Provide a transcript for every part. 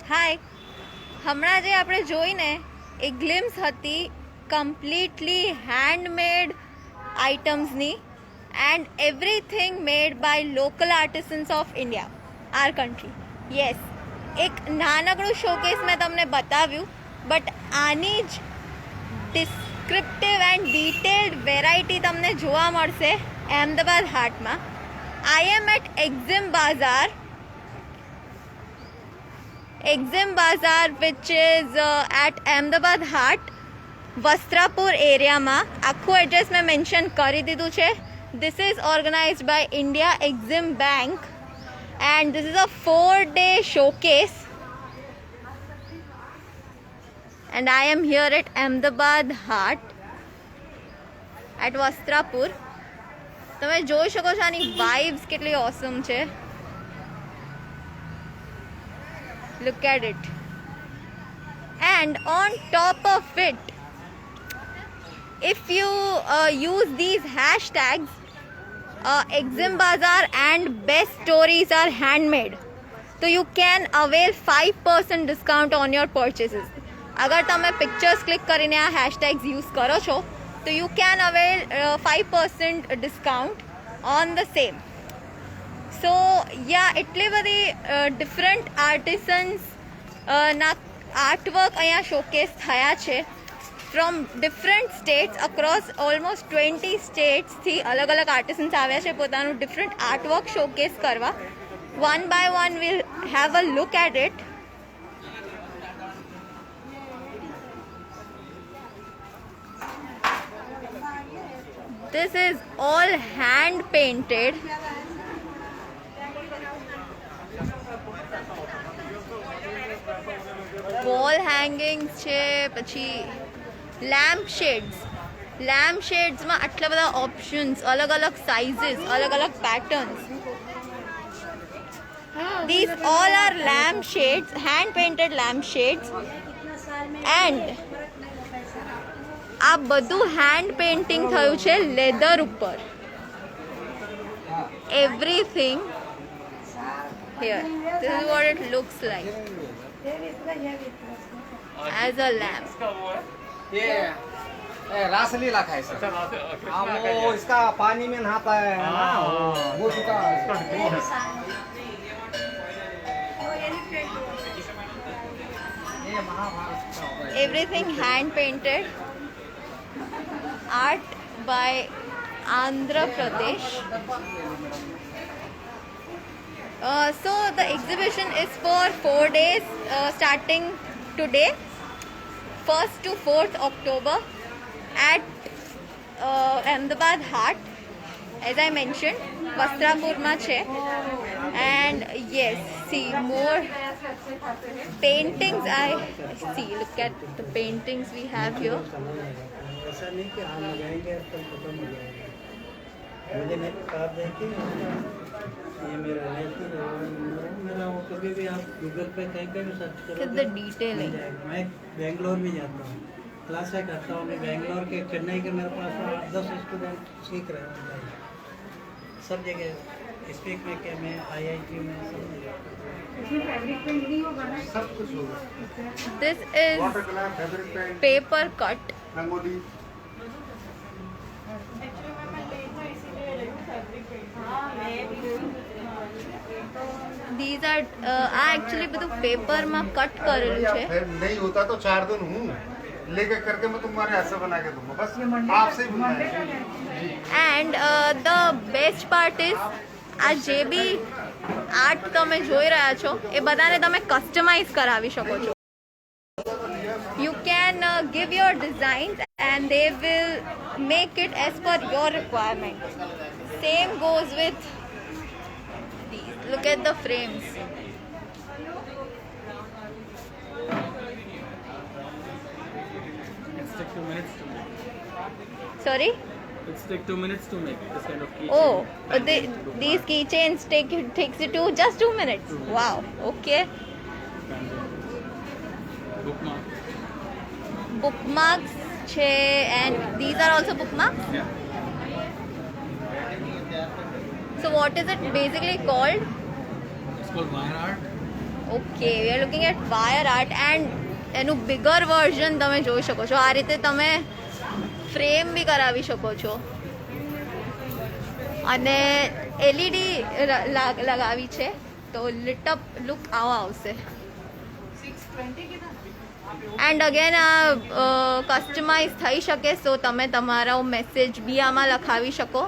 હાય, હમણાં જે આપણે જોઈને એ ગ્લિમ્સ હતી કમ્પ્લીટલી હેન્ડમેડ આઇટમ્સની and everything made by local artisans of India our country. Yes, એક નાનકડું શોકેસ મેં તમને બતાવ્યું, બટ આની જ ડિસ્ક્રિપ્ટિવ એન્ડ ડિટેલ્ડ વેરાયટી તમને જોવા મળશે અહેમદાબાદ હાટમાં. I am at Exim Bazaar, which is at Ahmedabad Hat, Vastrapur એરિયામાં. આખું એડ્રેસ મેં મેન્શન કરી દીધું છે. This is organized by India Exim Bank and this is a 4-day showcase and I am here at Ahmedabad Hat at Vastrapur. તમે જોઈ શકો છો આની વાઇબ્સ કેટલી ઓસમ છે. Look at it. And on top of it, if you use these hashtags, Exim Bazaar and best stories are handmade, so you can avail 5% discount on your purchases. अगर તમે pictures click કરીને આ hashtags use કરો છો તો you can avail 5% discount on the same. સો યા એટલી બધી different આર્ટિસન્સ ના આર્ટવર્ક અહીંયા શોકેસ થયા છે from different states across almost 20 સ્ટેટ્સથી અલગ અલગ આર્ટિસન્સ આવ્યા છે પોતાનું ડિફરન્ટ આર્ટવર્ક શોકેસ કરવા. One by one will have a look at it. This is all hand painted. Wall hangings છે, પછી લેમ્પ શેડ્સમાં આટલા બધા ઓપ્શન્સ, અલગ અલગ સાઇઝીસ, અલગ અલગ patterns. These all are lampshades, hand painted lampshades, and આ બધું હેન્ડ પેઇન્ટિંગ થયું છે લેધર ઉપર. Everything here. This is what it looks like as a lamp. ये रासलीला खाए सर. वो इसका पानी में नहाता है ना, वो चुका Everything hand painted, art by Andhra Pradesh. So the exhibition is for 4 days, starting today, 1st to 4th October at Ahmedabad Hat, as I mentioned, વસ્ત્રાપુરમાં છે. And yes, see more paintings. I see, look at the paintings we have here. ऐसा नहीं कि हम लगाएंगे और कल खत्म हो जाएगा. मुझे नहीं आप देखिए, ये मेरा मेरा वो कभी भी आप गूगल पे कहीं पे भी सर्च Look करो at the detailing. मैं बेंगलोर भी जाता हूँ, क्लासें करता हूँ. मैं बेंगलोर के, चेन्नई के मेरे पास 8-10 स्टूडेंट सीख रहे हैं. सब जगह स्पीक में क्या, मैं IIT में सब जगह. सब कुछ होगा. This is paper cut. Rangoli. These are actually બધું પેપરમાં કટ કરેલું છે. नहीं होता तो 4 दिन हूँ लेके करके मैं तुम्हारे ऐसा बना के दूंगा. बस आपसे ही बनना है. And the best part is આ જે બી આર્ટ તમે જોઈ રહ્યા છો એ બધાને તમે કસ્ટમાઇઝ કરાવી શકો છો. You can give your designs and they will make it as per your requirement. Same goes with these. Look at the frames. It's take 2 minutes to make. Sorry? It's take 2 minutes to make this kind of keychain. Oh, these keychains takes you to just 2 minutes. Wow. Okay. Bookmark. Bookmarks છે and these are also bookmarks. Yeah. So what what is it basically called? It's called wire art. Okay we are looking at wire art and એનું bigger version તમે જોઈ શકો છો. આ રીતે તમે frame બી કરાવી શકો છો અને એલઈડી લગાવી છે તો લિટઅપ લુક આવા આવશે. એન્ડ અગેન આ કસ્ટમાઇઝ થઈ શકે સો તમે તમારો મેસેજ બી આમાં લખાવી શકો.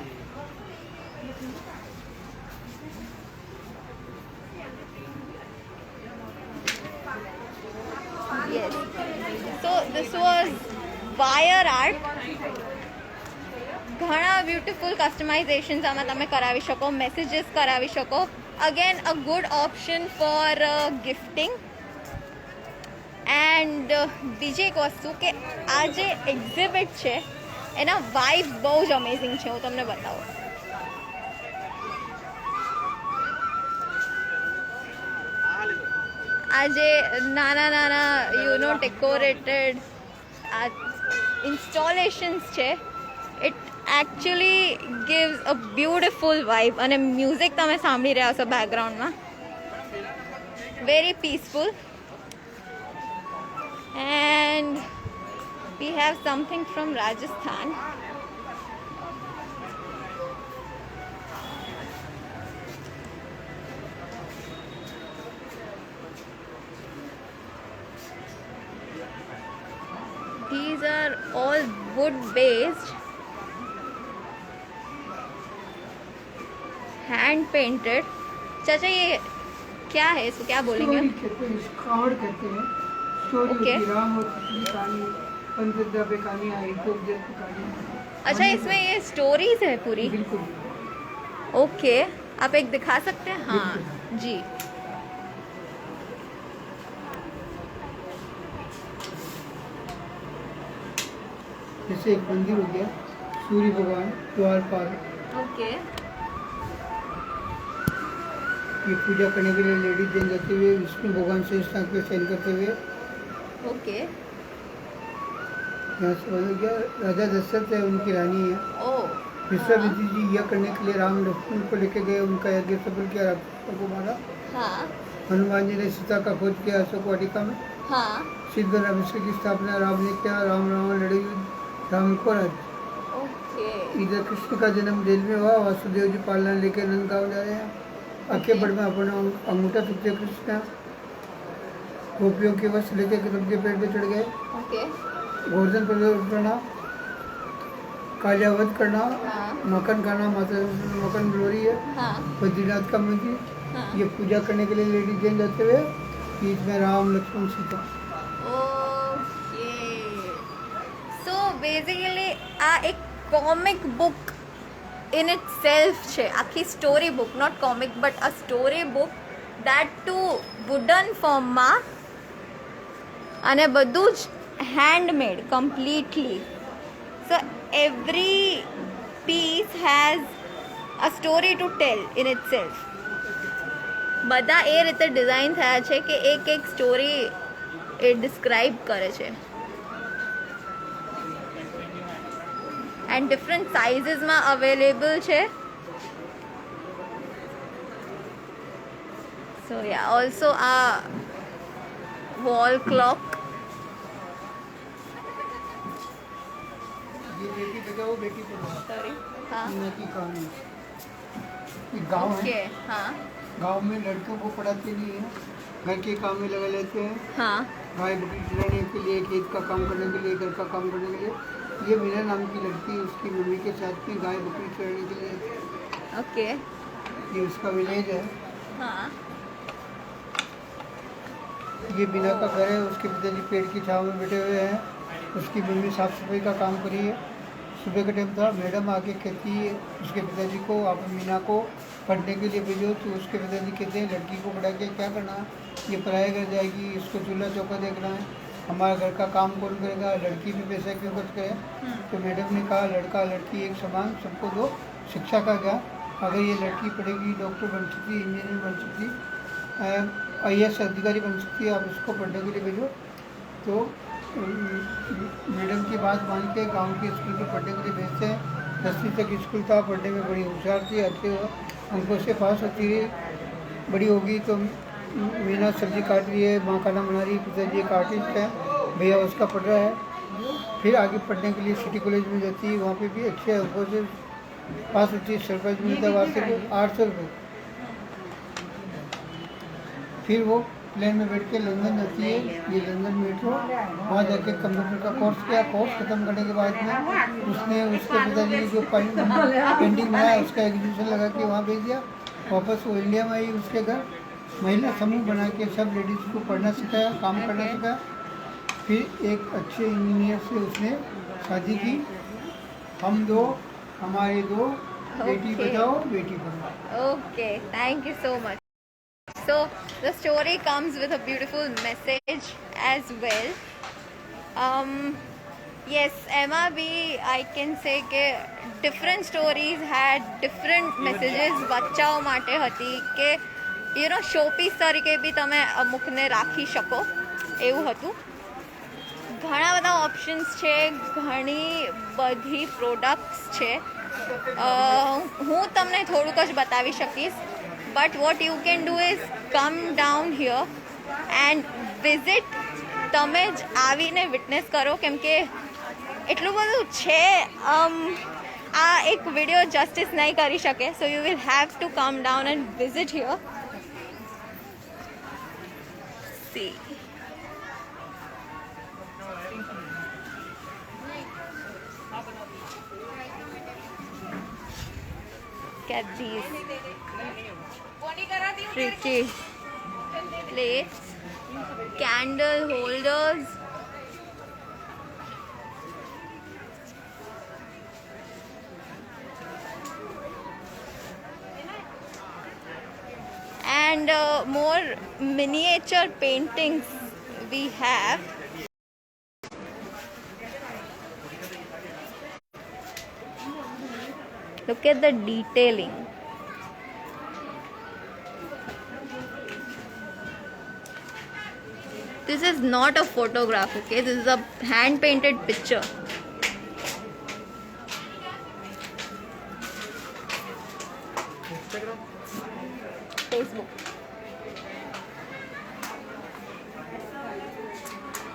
Yes. So this was wire art. ઘણા બ્યુટીફુલ કસ્ટમાઇઝેશન્સ આમાં તમે કરાવી શકો, મેસેજીસ કરાવી શકો. Again a good option for gifting. And બીજી એક વસ્તુ કે આ જે એક્ઝિબિટ છે એના વાઇબ્સ બહુ જ અમેઝિંગ છે. હું તમને બતાવું. આ જે નાના નાના યુનો ડેકોરેટેડ આ ઇન્સ્ટોલેશન્સ છે it actually gives a beautiful vibe. અને મ્યુઝિક તમે સાંભળી રહ્યા છો બેકગ્રાઉન્ડમાં, very peaceful. And we have something from Rajasthan. These are all wood based, hand painted. चाचा ये क्या है, इसको क्या बोलेंगे? कावड़ कहते हैं. Story Okay. होती है, राम और कृष्ण की कहानी, पंचदा पे कहानी आई, गोपदेव की कहानी. अच्छा इसमें ये स्टोरीज है पूरी. बिल्कुल. ओके आप एक दिखा सकते हैं? हाँ जी. जैसे एक मंदिर हो गया, सूर्य भगवान द्वारपाल, ओके ये पूजा करने के लिए लेडीज जन जाते हुए विष्णु भगवान से स्थान पे शयन करते हुए ओके यहाँ से हो गया. राजा दशरथ है, उनकी रानी है. ओ विश्वामित्र जी यह करने के लिए राम लक्ष्मण को लेके गए, उनका यज्ञ सफल किया, रावण को मारा. हाँ हनुमान जी ने सीता का खोज किया अशोक वाटिका में. हाँ सिद्ध रामेश्वर की स्थापना राम ने किया. राम रावण लड़े, राम को राज. ओके इधर कृष्ण का जन्म जेल में हुआ. वासुदेव जी पालना लेकर नंद गाँव जा रहे हैं. आके बढ़ में अपना अंगूठा तुझे कृष्ण गोपियों के वश लेके सबके पेड़ पे चढ़ गए. ओके गोवर्धन प्रदर्शन करना, कालियावध करना, हाँ मक्खन खाना, माता मक्खन ग्लोरी है. हाँ बद्रीनाथ का मंदिर, हाँ ये पूजा करने के लिए लेडीज जैन जाते हुए. बीच में Ram Lakshman Sita. Okay so basically આ એક comic book in itself છે. આખી story book, not comic but a story book, that too wooden ફોર્મમાં અને બધું જ handmade completely. So every piece has a story to tell in itself. બધા એ રીતે ડિઝાઇન થયા છે કે એક એક સ્ટોરી એ ડિસ્ક્રાઇબ કરે છે. એન્ડ ડિફરન્ટ સાઇઝીસમાં અવેલેબલ છે. સો યા ઓલ્સો આ વોલ ક્લોક. ये बेटी बचाओ बेटी पढ़ाओ સોરી हाँ की कहानी. ये गाँव है. ओके हाँ गांव में लड़कों को पढ़ाते नहीं है, घर के काम में लगा लेते हैं. हाँ गाय बकरी चराने के लिए, खेत का काम करने के लिए, घर का काम करने के लिए. ये मीना नाम की लड़की उसकी मम्मी के साथ में गाय बकरी चराने के लिए. ओके ये उसका विलेज है. हाँ ये बिना का घर है. उसके पिताजी पेड़ की छाँव में बैठे हुए हैं. उसकी मम्मी साफ सफाई का काम करी है. सुबह का टाइम था, मैडम आके कहती है उसके पिताजी को, आप मीना को पढ़ने के लिए भेजो. तो उसके पिताजी कहते हैं लड़की को पढ़ा के क्या करना, ये पढ़ाई कर जाएगी, इसको चूल्हा चौका देखना है, हमारा घर का काम कौन करेगा, लड़की भी पैसा क्यों खर्च करे. तो मैडम ने कहा लड़का लड़की एक समान सबको दो शिक्षा का ज्ञान. अगर ये लड़की पढ़ेगी डॉक्टर बन सकती, इंजीनियर बन सकती, IAS अधिकारी बन सकती है, आप इसको पढ़ने के लिए भेजो. तो मैडम की बात मान के गांव के स्कूल में पढ़ने के लिए भेजते हैं. 10वीं तक स्कूल था, पढ़ने में बड़ी होशियार थी, अच्छे अंकों से पास होती रही। बड़ी होगी तो मीना सब्जी काट रही है, माँ खाना बना रही है, पिताजी एक आर्टिस्ट है, भैया उसका पढ़ रहा है। फिर आगे पढ़ने के लिए सिटी कॉलेज में जाती है, वहाँ पे भी अच्छे अंकों से पास होती है, सरप्राइज मिलता है वहाँ से 800 रुपये। फिर वो प्लेन में बैठ के लंदन जाती है, ये लंदन मेट्रो, वहाँ जाके कंप्यूटर का कोर्स किया। कोर्स खत्म करने के बाद में उसने उसके पिताजी ने जो पेंटिंग बनाया उसका एग्जीबिशन लगा के वहाँ भेज दिया। वापस वो इंडिया में आई, उसके घर महिला समूह बना के सब लेडीज़ को पढ़ना सिखाया, काम करना सिखाया। फिर एक अच्छे इंजीनियर से उसने शादी की। हम दो हमारे दो, बेटी Okay. Bachao Beti Padhao. Okay, thank you so much. So the story comes with a beautiful message as well. Yes, Emma B, I can say કે different stories had different messages બચ્ચાઓ માટે હતી કે you know શોપીસ તરીકે બી તમે અમુકને રાખી શકો એવું હતું. ઘણા બધા ઓપ્શન્સ છે, ઘણી બધી પ્રોડક્ટ્સ છે. હું તમને થોડુંક જ બતાવી શકીશ. But what you can do is come down here and visit. તમે જ આવીને વિટનેસ કરો, કેમ કે એટલું બધું છે. આ એક વિડીયો જસ્ટિસ નહીં કરી શકે. So you will have to come down and visit here. See at these tricky plates, candle holders, and more miniature paintings we have. Look at the detailing. This is not a photograph, okay? This is a hand painted picture. Facebook.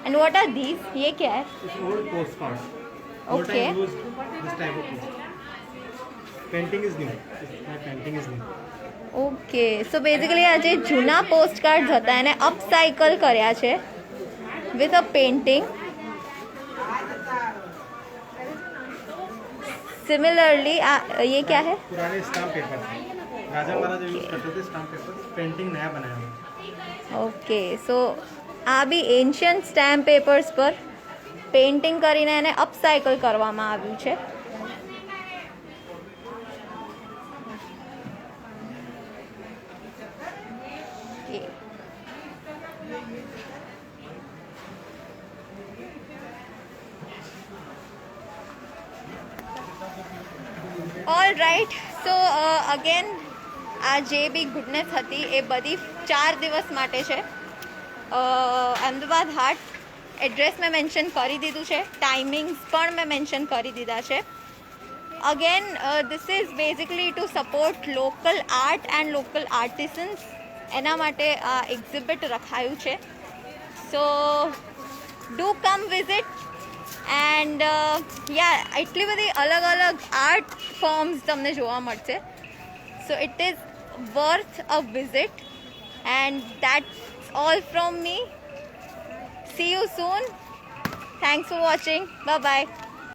And what are these? ये क्या है? It's old postcards. Old Okay. time used this type of thing. Painting is new. My painting is new. Okay, so basically આ જે જૂના post cards હતા એને અપસાયકલ કર્યા છે વિથ અ પેઇન્ટિંગ. સિમિલરલી ये क्या है? पुराने स्टाम्प पेपर थे, राजा महाराजा यूज करते थे स्टाम्प पेपर. पेंटिंग नया बनाया हुआ है. ઓકે, સો આ બી એન્શિયન્ટ સ્ટેમ્પ પેપર્સ પર પેઇન્ટિંગ કરીને એને અપસાયકલ કરવામાં આવ્યું છે. All right. સો અગેન આ જે બી ગુડનેસ હતી એ બધી 4 દિવસ માટે છે. અમદાવાદ હાટ એડ્રેસ મેં મેન્શન કરી દીધું છે, ટાઈમિંગ્સ પણ મેં મેન્શન કરી દીધા છે. Again this is basically to support local art and local artisans. એના માટે આ એક્ઝિબિટ રખાયું છે. So do come visit. And ya એટલી બધી અલગ અલગ આર્ટ ફોર્મ્સ તમને જોવા મળશે. So it is worth a visit. And that's all from me. See you soon. Thanks for watching. Bye bye.